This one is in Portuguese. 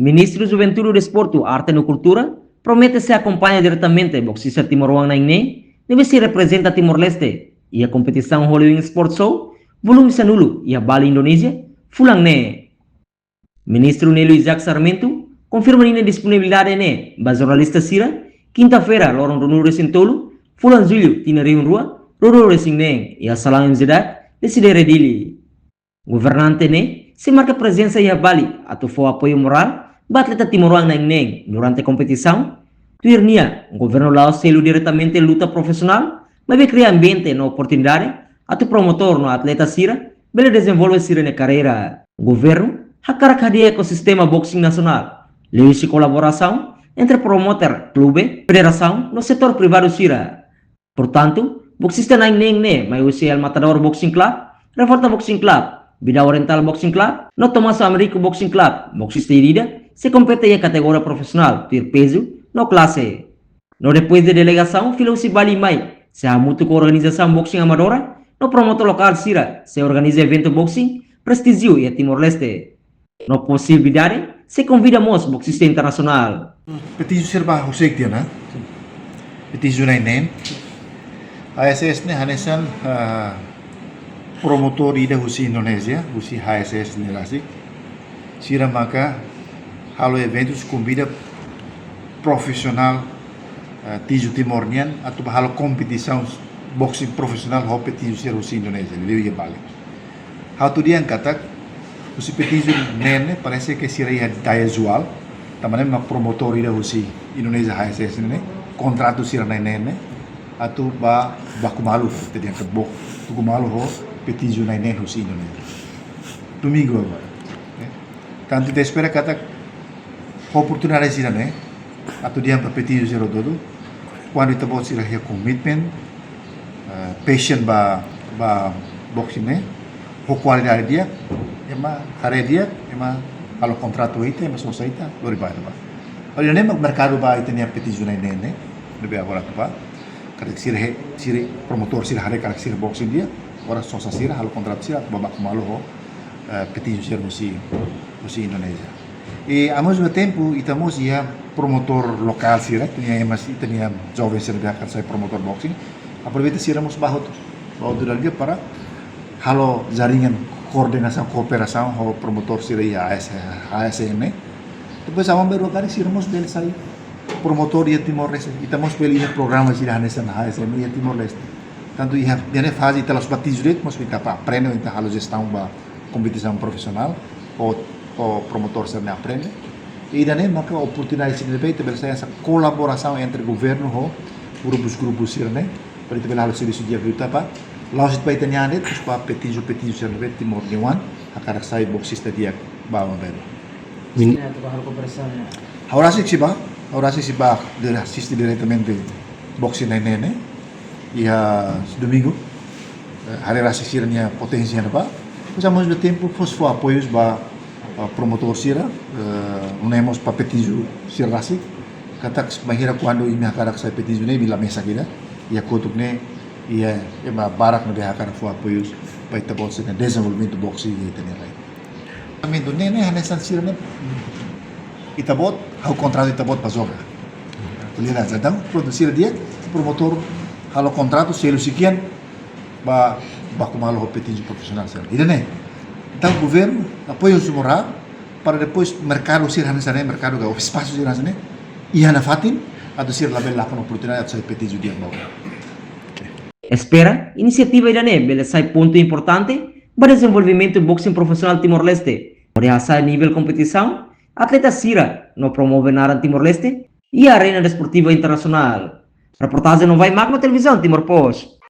Ministro Juventude e Desporto, Arte e Cultura, promete se acompanha diretamente o boxista Timor-Wang Naingné, deve se representa Timor-Leste e a competição Halloween Sport Show, volume Sanulu e a Bali Indonésia, Fulang Ne. Ministro Nelo Isaac Sarmento confirma a disponibilidade ne, ba jornalista Sira, quinta-feira, Lorong Runuru Sentolo, Fulang Julho, Tina Riun Rua, Roro Racing Neng e a Salang Mzedak, decide redili. Governante ne, se marca presença e a Bali, atau for apoio moral, ba atleta Timor-Wang Naingné durante a competição, tuirnia, o governo Laos selo diretamente luta profissional, mas vai criar ambiente na oportunidade, atau promotor no atleta Sira, bele desenvolve Sira na carreira. O governo, hakarak hadia ecossistema boxing nacional, lei de colaboração entre promotor, clube, federação, no setor privado Sira. Portanto, boxista Naingné, mas o El Matador Boxing Club, Revolta Boxing Club, Vida Oriental Boxing Club, no Tomás Americo Boxing Club, boxista irida, se compete em categoria profissional, ter peso, no classe. No depois de delegação, filou-se Bali Mai, se há muito com a organização boxing amadora, no promotor local Sira, se organiza evento boxing, prestígio e a Timor-Leste. No possibilidade, se convida mos boxista internacional. Petisju serba husik dia na. Petisju nainen. HSS ni hanesan promotor ida husi Indonesia, husi HSS ni rasik. Sira maka halo eventos convida profissional Tiju Timornian atau halo competição boxing profissional ho Petisju sir husi Indonesia, dia balik. Hal tu dia yang kata husi Petisju nene parece que sira ia daya jual, tamane ma promotor ida husi Indonesia HSS ni contrato sira nene atau ba kumalu tadi yang kebok tu kumalu ho Petisju nene husi Indonesia. Domingo agora. Tanto te espera kata oportunidade sira né atau dia para Petisju sira todo quando itu bot sira ia commitment passion ba boxing né ho qualidade dia ema hari dia ema kalau contrato itu ema societa luar biasa ba olha nem mercado ba itu nia Petisju nene né lebih agora apa kada sira promotor sira hari kada sira boxing dia ora sosa sira halo contrato sira babak malu ho Petisju sira musi Indonesia. E ao mesmo tempo, estamos ia promotor local sira, tinha jovens sira akan saya promotor boxing. Aproveita sira mus bahut dia para halo jaringan koordinasi kooperação ho promotor sira ia ASN. Depois awam baru kali sira mus bel sai promotor ia Timor-Leste. Estamos beli programa sira hanesan ASN ia Timor-Leste. Tanto ia dia fase telas batidos direito, mas kita aprende então halo gestão ba competição profissional o promotor se aprende e daí maka oportunidade se deve ter essa colaboração entre governo e grupos sirne para ter halo se dia gruta pa laos it baita nyane terus pa Petisju se deve Timor Niwan akar sai boxista dia bawa belo Ini atau hal conversão. ahora sí se va de asistir diretamente boxing nene e domingo hari rasa sirnya potensinya apa pois ao mesmo tempo fosfo apoios ba promotor sira unemos pa Petisju sir rasi katak mahira quando imi hakarak sa Petisju ne bila mesa kita ia kotuk ne ia ema barak no hakarak fo apoios pa itabot sa desenvolvimento boxing e tene lai também do nene hanesan sira ne itabot hau contrato itabot pa joga kulira zadam produzir dia promotor halo contrato selo sekian ba kumalo ho Petisju profissional sira ida ne então o governo apoia o moral para depois mercado sir hanesan mercado ga espaço sir hanesan e hana fatin atau sir label lakon oportunidade atau Petisju dia bawa. Espera, iniciativa irane bele sai ponto importante para desenvolvimento do boxing profissional Timor-Leste. Reaça nível competição, atleta Sira no promove na Timor-Leste e a arena desportiva internacional. Reportagem não vai magno televisão Timor Post.